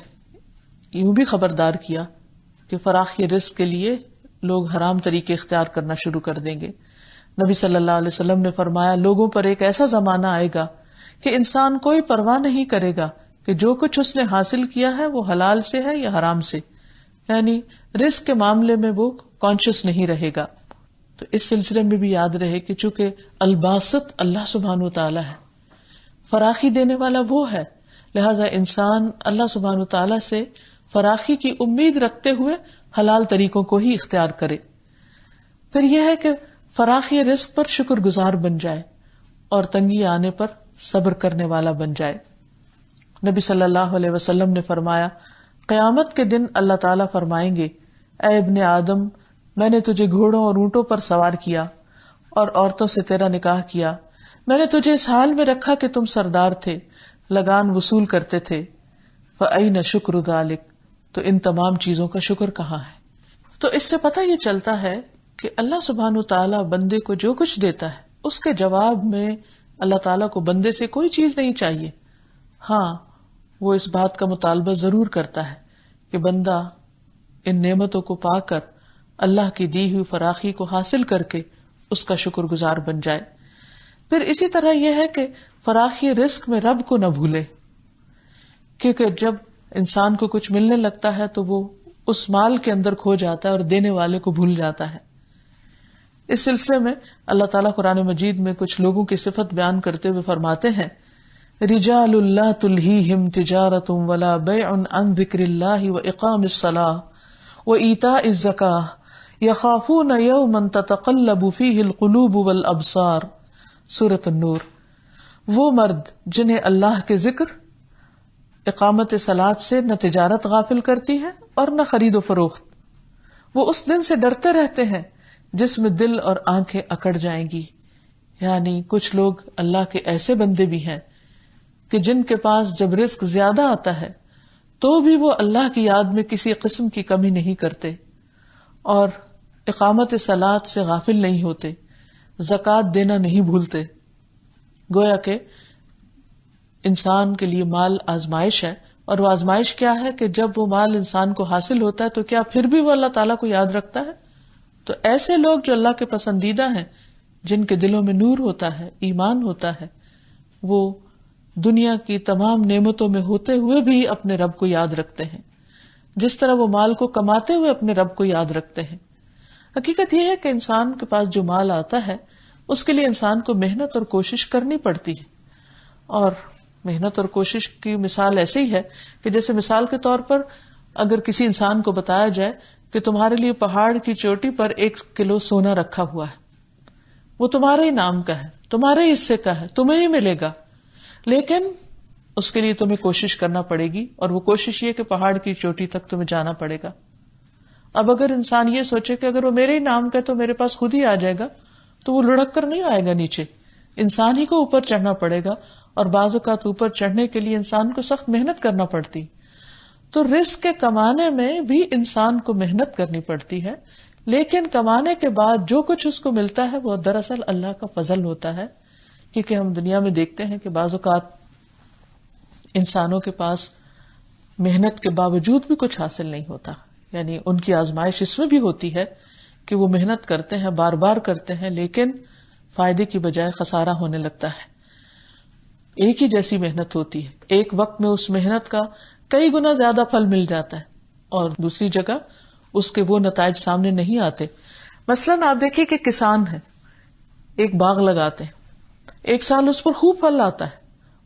یوں بھی خبردار کیا کہ فراخی رزق کے لیے لوگ حرام طریقے اختیار کرنا شروع کر دیں گے. نبی صلی اللہ علیہ وسلم نے فرمایا، لوگوں پر ایک ایسا زمانہ آئے گا کہ انسان کوئی پرواہ نہیں کرے گا کہ جو کچھ اس نے حاصل کیا ہے وہ حلال سے ہے یا حرام سے، یعنی رزق کے معاملے میں وہ کانشیس نہیں رہے گا. تو اس سلسلے میں بھی یاد رہے کہ چونکہ الباسط اللہ سبحانہ وتعالی ہے، فراخی دینے والا وہ ہے، لہذا انسان اللہ سبحانہ وتعالی سے فراخی کی امید رکھتے ہوئے حلال طریقوں کو ہی اختیار کرے. پھر یہ ہے کہ فراخی رزق پر شکر گزار بن جائے اور تنگی آنے پر صبر کرنے والا بن جائے. نبی صلی اللہ علیہ وسلم نے فرمایا، قیامت کے دن اللہ تعالیٰ فرمائیں گے، اے ابن آدم، میں نے تجھے گھوڑوں اور اونٹوں پر سوار کیا اور عورتوں سے تیرا نکاح کیا. میں نے تجھے اس حال میں رکھا کہ تم سردار تھے، لگان وصول کرتے تھے. فأین شکر ذلک، تو ان تمام چیزوں کا شکر کہاں ہے؟ تو اس سے پتہ یہ چلتا ہے کہ اللہ سبحانہ وتعالیٰ بندے کو جو کچھ دیتا ہے اس کے جواب میں اللہ تعالیٰ کو بندے سے کوئی چیز نہیں چاہیے. ہاں، وہ اس بات کا مطالبہ ضرور کرتا ہے کہ بندہ ان نعمتوں کو پا کر اللہ کی دی ہوئی فراخی کو حاصل کر کے اس کا شکر گزار بن جائے. پھر اسی طرح یہ ہے کہ فراخی رزق میں رب کو نہ بھولے، کیونکہ جب انسان کو کچھ ملنے لگتا ہے تو وہ اس مال کے اندر کھو جاتا ہے اور دینے والے کو بھول جاتا ہے. اس سلسلے میں اللہ تعالیٰ قرآن مجید میں کچھ لوگوں کی صفت بیان کرتے ہوئے فرماتے ہیں، رجال لا تلہیہم تجارۃ ولا بیع عن ذکر اللہ واقام الصلاۃ وایتاء الزکاۃ یخافون یوما تتقلب فیہ القلوب والابصار. سورۃ النور. وہ مرد جنہیں اللہ کے ذکر، اقامت صلاۃ سے نہ تجارت غافل کرتی ہے اور نہ خرید و فروخت، وہ اس دن سے ڈرتے رہتے ہیں جس میں دل اور آنکھیں اکڑ جائیں گی. یعنی کچھ لوگ اللہ کے ایسے بندے بھی ہیں کہ جن کے پاس جب رزق زیادہ آتا ہے تو بھی وہ اللہ کی یاد میں کسی قسم کی کمی نہیں کرتے اور اقامت صلاۃ سے غافل نہیں ہوتے، زکوٰۃ دینا نہیں بھولتے. گویا کہ انسان کے لیے مال آزمائش ہے، اور وہ آزمائش کیا ہے کہ جب وہ مال انسان کو حاصل ہوتا ہے تو کیا پھر بھی وہ اللہ تعالیٰ کو یاد رکھتا ہے؟ تو ایسے لوگ جو اللہ کے پسندیدہ ہیں، جن کے دلوں میں نور ہوتا ہے، ایمان ہوتا ہے، وہ دنیا کی تمام نعمتوں میں ہوتے ہوئے بھی اپنے رب کو یاد رکھتے ہیں، جس طرح وہ مال کو کماتے ہوئے اپنے رب کو یاد رکھتے ہیں۔ حقیقت یہ ہے کہ انسان کے پاس جو مال آتا ہے اس کے لیے انسان کو محنت اور کوشش کرنی پڑتی ہے، اور محنت اور کوشش کی مثال ایسے ہی ہے کہ جیسے مثال کے طور پر اگر کسی انسان کو بتایا جائے کہ تمہارے لیے پہاڑ کی چوٹی پر 1 کلو سونا رکھا ہوا ہے، وہ تمہارے ہی نام کا ہے، تمہارے ہی حصے کا ہے، تمہیں ہی ملے گا، لیکن اس کے لیے تمہیں کوشش کرنا پڑے گی، اور وہ کوشش یہ کہ پہاڑ کی چوٹی تک تمہیں جانا پڑے گا۔ اب اگر انسان یہ سوچے کہ اگر وہ میرے ہی نام کا ہے تو میرے پاس خود ہی آ جائے گا، تو وہ لڑک کر نہیں آئے گا نیچے، انسان ہی کو اوپر چڑھنا پڑے گا، اور بعض اوقات اوپر چڑھنے کے لیے انسان کو سخت محنت کرنا پڑتی۔ تو رزق کے کمانے میں بھی انسان کو محنت کرنی پڑتی ہے، لیکن کمانے کے بعد جو کچھ اس کو ملتا ہے وہ دراصل اللہ کا فضل ہوتا ہے، کیونکہ ہم دنیا میں دیکھتے ہیں کہ بعض اوقات انسانوں کے پاس محنت کے باوجود بھی کچھ حاصل نہیں ہوتا، یعنی ان کی آزمائش اس میں بھی ہوتی ہے کہ وہ محنت کرتے ہیں، بار بار کرتے ہیں، لیکن فائدے کی بجائے خسارہ ہونے لگتا ہے۔ ایک ہی جیسی محنت ہوتی ہے، ایک وقت میں اس محنت کا کئی گنا زیادہ پھل مل جاتا ہے، اور دوسری جگہ اس کے وہ نتائج سامنے نہیں آتے۔ مثلاً آپ دیکھیے کہ کسان ہے، ایک باغ لگاتے ہیں، ایک سال اس پر خوب پھل آتا ہے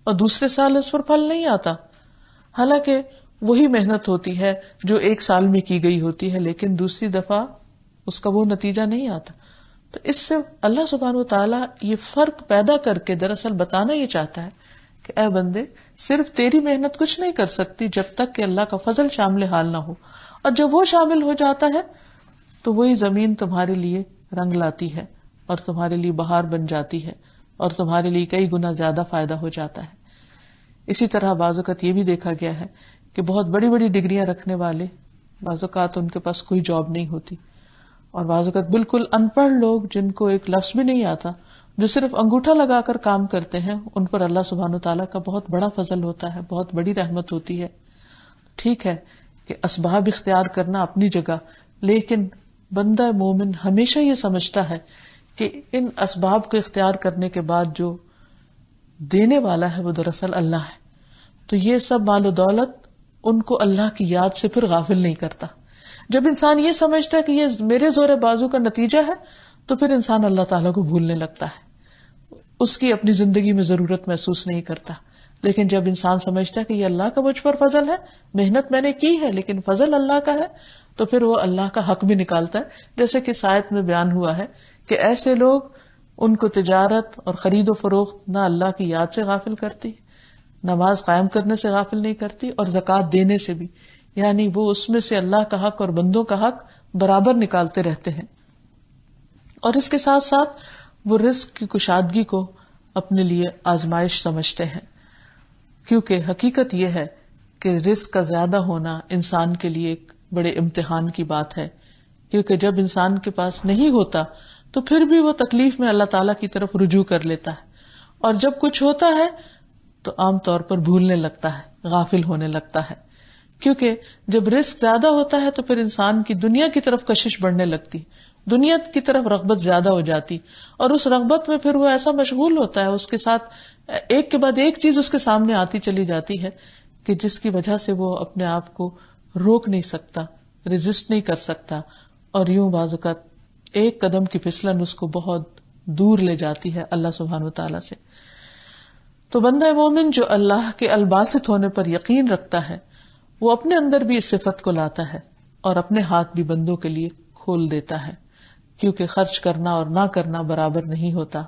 اور دوسرے سال اس پر پھل نہیں آتا، حالانکہ وہی محنت ہوتی ہے جو ایک سال میں کی گئی ہوتی ہے، لیکن دوسری دفعہ اس کا وہ نتیجہ نہیں آتا۔ تو اس سے اللہ سبحانہ وتعالیٰ یہ فرق پیدا کر کے دراصل بتانا یہ چاہتا ہے کہ اے بندے، صرف تیری محنت کچھ نہیں کر سکتی جب تک کہ اللہ کا فضل شامل حال نہ ہو، اور جب وہ شامل ہو جاتا ہے تو وہی زمین تمہارے لیے رنگ لاتی ہے اور تمہارے لیے بہار بن جاتی ہے اور تمہارے لیے کئی گنا زیادہ فائدہ ہو جاتا ہے۔ اسی طرح بعض اوقات یہ بھی دیکھا گیا ہے کہ بہت بڑی بڑی ڈگریاں رکھنے والے بعض اوقات ان کے پاس کوئی جاب نہیں ہوتی، اور بعض اوقات بالکل ان پڑھ لوگ جن کو ایک لفظ بھی نہیں آتا، جو صرف انگوٹھا لگا کر کام کرتے ہیں، ان پر اللہ سبحانہ تعالیٰ کا بہت بڑا فضل ہوتا ہے، بہت بڑی رحمت ہوتی ہے۔ ٹھیک ہے کہ اسباب اختیار کرنا اپنی جگہ، لیکن بندہ مومن ہمیشہ یہ سمجھتا ہے کہ ان اسباب کو اختیار کرنے کے بعد جو دینے والا ہے وہ دراصل اللہ ہے، تو یہ سب مال و دولت ان کو اللہ کی یاد سے پھر غافل نہیں کرتا۔ جب انسان یہ سمجھتا ہے کہ یہ میرے زور بازو کا نتیجہ ہے تو پھر انسان اللہ تعالیٰ کو بھولنے لگتا ہے، اس کی اپنی زندگی میں ضرورت محسوس نہیں کرتا۔ لیکن جب انسان سمجھتا ہے کہ یہ اللہ کا مجھ پر فضل ہے، محنت میں نے کی ہے لیکن فضل اللہ کا ہے، تو پھر وہ اللہ کا حق بھی نکالتا ہے، جیسے کہ اس آیت میں بیان ہوا ہے کہ ایسے لوگ، ان کو تجارت اور خرید و فروخت نہ اللہ کی یاد سے غافل کرتی، نماز قائم کرنے سے غافل نہیں کرتی، اور زکوٰۃ دینے سے بھی، یعنی وہ اس میں سے اللہ کا حق اور بندوں کا حق برابر نکالتے رہتے ہیں، اور اس کے ساتھ ساتھ وہ رزق کی کشادگی کو اپنے لیے آزمائش سمجھتے ہیں، کیونکہ حقیقت یہ ہے کہ رزق کا زیادہ ہونا انسان کے لیے ایک بڑے امتحان کی بات ہے، کیونکہ جب انسان کے پاس نہیں ہوتا تو پھر بھی وہ تکلیف میں اللہ تعالیٰ کی طرف رجوع کر لیتا ہے، اور جب کچھ ہوتا ہے تو عام طور پر بھولنے لگتا ہے، غافل ہونے لگتا ہے، کیونکہ جب رزق زیادہ ہوتا ہے تو پھر انسان کی دنیا کی طرف کشش بڑھنے لگتی، دنیا کی طرف رغبت زیادہ ہو جاتی، اور اس رغبت میں پھر وہ ایسا مشغول ہوتا ہے، اس کے ساتھ ایک کے بعد ایک چیز اس کے سامنے آتی چلی جاتی ہے کہ جس کی وجہ سے وہ اپنے آپ کو روک نہیں سکتا، ریزسٹ نہیں کر سکتا، اور یوں بعض اوقات ایک قدم کی پھسلن اس کو بہت دور لے جاتی ہے اللہ سبحانہ وتعالیٰ سے۔ تو بندہ مومن جو اللہ کے الباسط ہونے پر یقین رکھتا ہے، وہ اپنے اندر بھی اس صفت کو لاتا ہے اور اپنے ہاتھ بھی بندوں کے لیے کھول دیتا ہے، کیونکہ خرچ کرنا اور نہ کرنا برابر نہیں ہوتا۔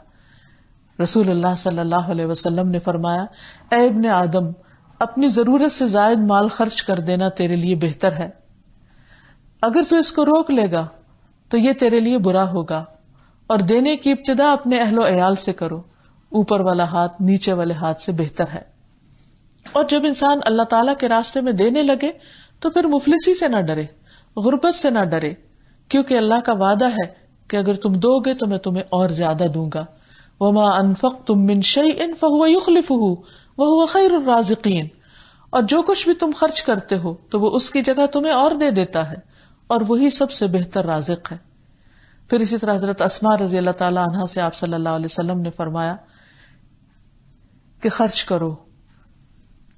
رسول اللہ صلی اللہ علیہ وسلم نے فرمایا، اے ابن آدم، اپنی ضرورت سے زائد مال خرچ کر دینا تیرے لیے بہتر ہے، اگر تو اس کو روک لے گا تو یہ تیرے لیے برا ہوگا، اور دینے کی ابتدا اپنے اہل و عیال سے کرو، اوپر والا ہاتھ نیچے والے ہاتھ سے بہتر ہے۔ اور جب انسان اللہ تعالیٰ کے راستے میں دینے لگے تو پھر مفلسی سے نہ ڈرے، غربت سے نہ ڈرے، کیونکہ اللہ کا وعدہ ہے کہ اگر تم دو گے تو میں تمہیں اور زیادہ دوں گا۔ وَمَا أَنفَقْتُم مِّن شَيْءٍ فَهُوَ يُخْلِفُهُ وَهُوَ خَيْرُ الرَّازِقِينَ، اور جو کچھ بھی تم خرچ کرتے ہو تو وہ اس کی جگہ تمہیں اور دے دیتا ہے، اور وہی سب سے بہتر رازق ہے۔ پھر اسی طرح حضرت اسماء رضی اللہ تعالی عنہا سے آپ صلی اللہ علیہ وسلم نے فرمایا کہ خرچ کرو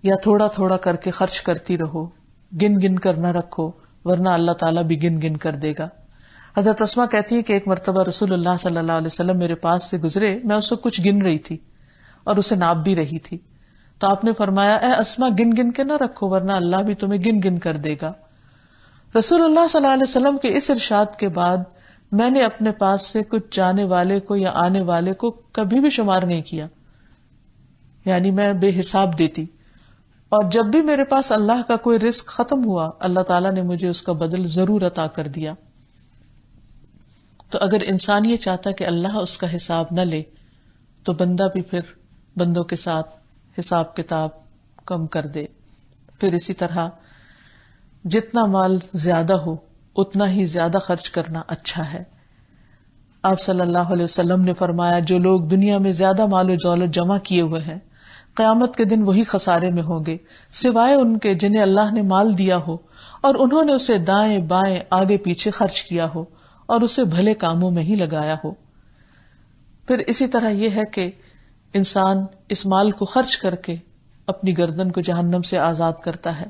یا تھوڑا تھوڑا کر کے خرچ کرتی رہو، گن گن کر نہ رکھو ورنہ اللہ تعالیٰ بھی گن گن کر دے گا. حضرت اسما کہتی ہے کہ ایک مرتبہ رسول اللہ صلی اللہ علیہ وسلم میرے پاس سے گزرے، میں اس کو کچھ گن رہی تھی اور اسے ناپ بھی رہی تھی، تو آپ نے فرمایا اے اسما گن گن کے نہ رکھو ورنہ اللہ بھی تمہیں گن گن کر دے گا. رسول اللہ صلی اللہ علیہ وسلم کے اس ارشاد کے بعد میں نے اپنے پاس سے کچھ جانے والے کو یا آنے والے کو کبھی بھی شمار نہیں کیا، یعنی میں بے حساب دیتی، اور جب بھی میرے پاس اللہ کا کوئی رزق ختم ہوا اللہ تعالیٰ نے مجھے اس کا بدل ضرور عطا کر دیا. تو اگر انسان یہ چاہتا کہ اللہ اس کا حساب نہ لے تو بندہ بھی پھر بندوں کے ساتھ حساب کتاب کم کر دے. پھر اسی طرح جتنا مال زیادہ ہو اتنا ہی زیادہ خرچ کرنا اچھا ہے. آپ صلی اللہ علیہ وسلم نے فرمایا جو لوگ دنیا میں زیادہ مال و دولت جمع کیے ہوئے ہیں قیامت کے دن وہی خسارے میں ہوں گے سوائے ان کے جنہیں اللہ نے مال دیا ہو اور انہوں نے اسے دائیں بائیں آگے پیچھے خرچ کیا ہو اور اسے بھلے کاموں میں ہی لگایا ہو. پھر اسی طرح یہ ہے کہ انسان اس مال کو خرچ کر کے اپنی گردن کو جہنم سے آزاد کرتا ہے.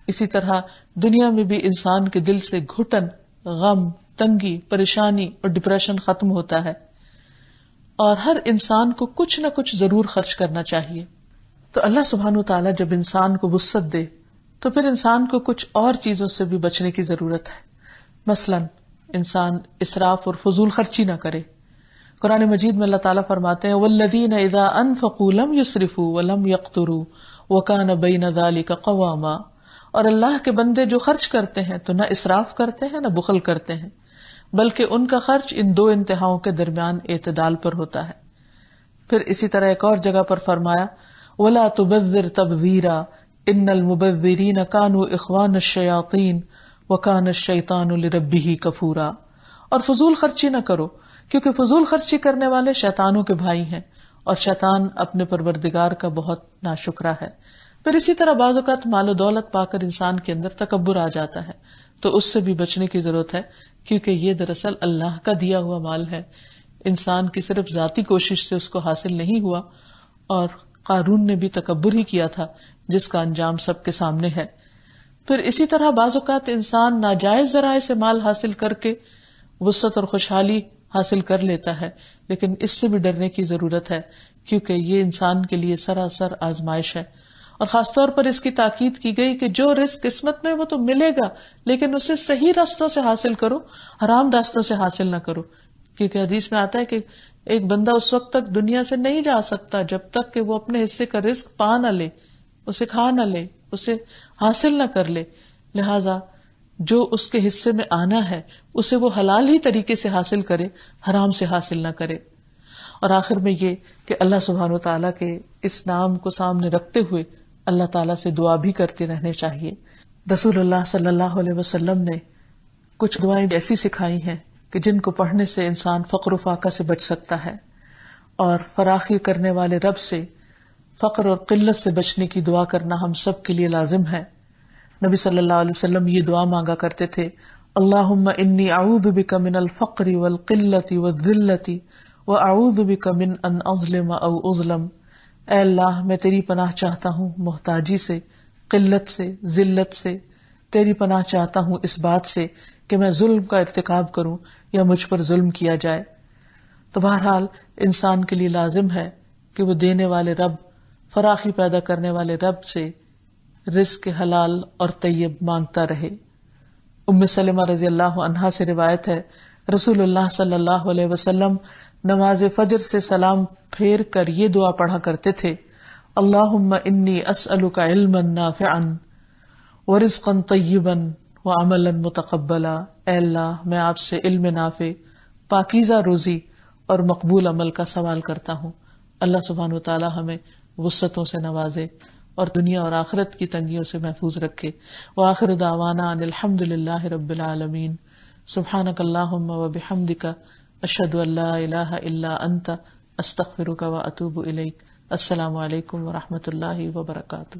اسی طرح دنیا میں بھی انسان کے دل سے گھٹن، غم، تنگی، پریشانی اور ڈپریشن ختم ہوتا ہے، اور ہر انسان کو کچھ نہ کچھ ضرور خرچ کرنا چاہیے. تو اللہ سبحانہ وتعالی جب انسان کو وسعت دے تو پھر انسان کو کچھ اور چیزوں سے بھی بچنے کی ضرورت ہے. مثلاً انسان اسراف اور فضول خرچی نہ کرے. قرآن مجید میں اللہ تعالیٰ فرماتے ہیں وَالَّذِينَ إِذَا أَنفَقُوا لَمْ يُسْرِفُوا وَلَمْ يَقْتُرُوا وَكَانَ بَيْنَ ذَلِكَ قَوَامًا. اور اللہ کے بندے جو خرچ کرتے ہیں تو نہ اسراف کرتے ہیں نہ بخل کرتے ہیں، بلکہ ان کا خرچ ان دو انتہاؤں کے درمیان اعتدال پر ہوتا ہے. پھر اسی طرح ایک اور جگہ پر فرمایا وَلَا تُبَذِّرْ تَبْذِيرًا إِنَّ الْمُبَذِّرِينَ كَانُوا إِخْوَانَ الشَّيَاطِينِ وَكَانَ الشَّيْطَانُ لِرَبِّهِ كَفُورًا. اور فضول خرچی نہ کرو کیونکہ فضول خرچی کرنے والے شیطانوں کے بھائی ہیں اور شیطان اپنے پروردگار کا بہت ناشکرا ہے. پھر اسی طرح بعض اوقات مال و دولت پا کر انسان کے اندر تکبر آ جاتا ہے تو اس سے بھی بچنے کی ضرورت ہے، کیونکہ یہ دراصل اللہ کا دیا ہوا مال ہے. انسان کی صرف ذاتی کوشش سے اس کو حاصل نہیں ہوا، اور قارون نے بھی تکبر ہی کیا تھا جس کا انجام سب کے سامنے ہے. پھر اسی طرح بعض اوقات انسان ناجائز ذرائع سے مال حاصل کر کے وسعت اور خوشحالی حاصل کر لیتا ہے، لیکن اس سے بھی ڈرنے کی ضرورت ہے کیونکہ یہ انسان کے لیے سراسر آزمائش ہے. اور خاص طور پر اس کی تاکید کی گئی کہ جو رزق قسمت میں وہ تو ملے گا لیکن اسے صحیح راستوں سے حاصل کرو، حرام راستوں سے حاصل نہ کرو. کیونکہ حدیث میں آتا ہے کہ ایک بندہ اس وقت تک دنیا سے نہیں جا سکتا جب تک کہ وہ اپنے حصے کا رزق پا نہ لے، اسے کھا نہ لے، اسے حاصل نہ کر لے. لہذا جو اس کے حصے میں آنا ہے اسے وہ حلال ہی طریقے سے حاصل کرے، حرام سے حاصل نہ کرے. اور آخر میں یہ کہ اللہ سبحانہ و تعالیٰ کے اس نام کو سامنے رکھتے ہوئے اللہ تعالیٰ سے دعا بھی کرتے رہنے چاہیے. رسول اللہ صلی اللہ علیہ وسلم نے کچھ دعائیں ایسی سکھائی ہیں کہ جن کو پڑھنے سے انسان فقر و فاقہ سے بچ سکتا ہے، اور فراخی کرنے والے رب سے فقر اور قلت سے بچنے کی دعا کرنا ہم سب کے لیے لازم ہے. نبی صلی اللہ علیہ وسلم یہ دعا مانگا کرتے تھے اللہم انی اعوذ بک من الفقر والقلت والذلت واعوذ بک من ان اظلم او اظلم. اے اللہ میں تیری پناہ چاہتا ہوں محتاجی سے، قلت سے، ذلت سے. تیری پناہ چاہتا ہوں اس بات سے کہ میں ظلم کا ارتکاب کروں یا مجھ پر ظلم کیا جائے. تو بہرحال انسان کے لیے لازم ہے کہ وہ دینے والے رب، فراخی پیدا کرنے والے رب سے رزق حلال اور طیب مانگتا رہے. ام سلمہ رضی اللہ عنہا سے روایت ہے رسول اللہ صلی اللہ علیہ وسلم نماز فجر سے سلام پھیر کر یہ دعا پڑھا کرتے تھے اللہم انی اسألک علما نافعا ورزقا طیبا وعملا متقبلا. اے اللہ میں آپ سے علم نافع، پاکیزہ روزی اور مقبول عمل کا سوال کرتا ہوں. اللہ سبحانہ و تعالی ہمیں وسعتوں سے نوازے اور دنیا اور آخرت کی تنگیوں سے محفوظ رکھے. وآخر دعوانا ان الحمد للہ رب العالمین. سبحانک اللہم وبحمدک اشہد ان لا الہ الا انت استغفرک واتوب الیک. السلام علیکم ورحمۃ اللہ وبرکاتہ.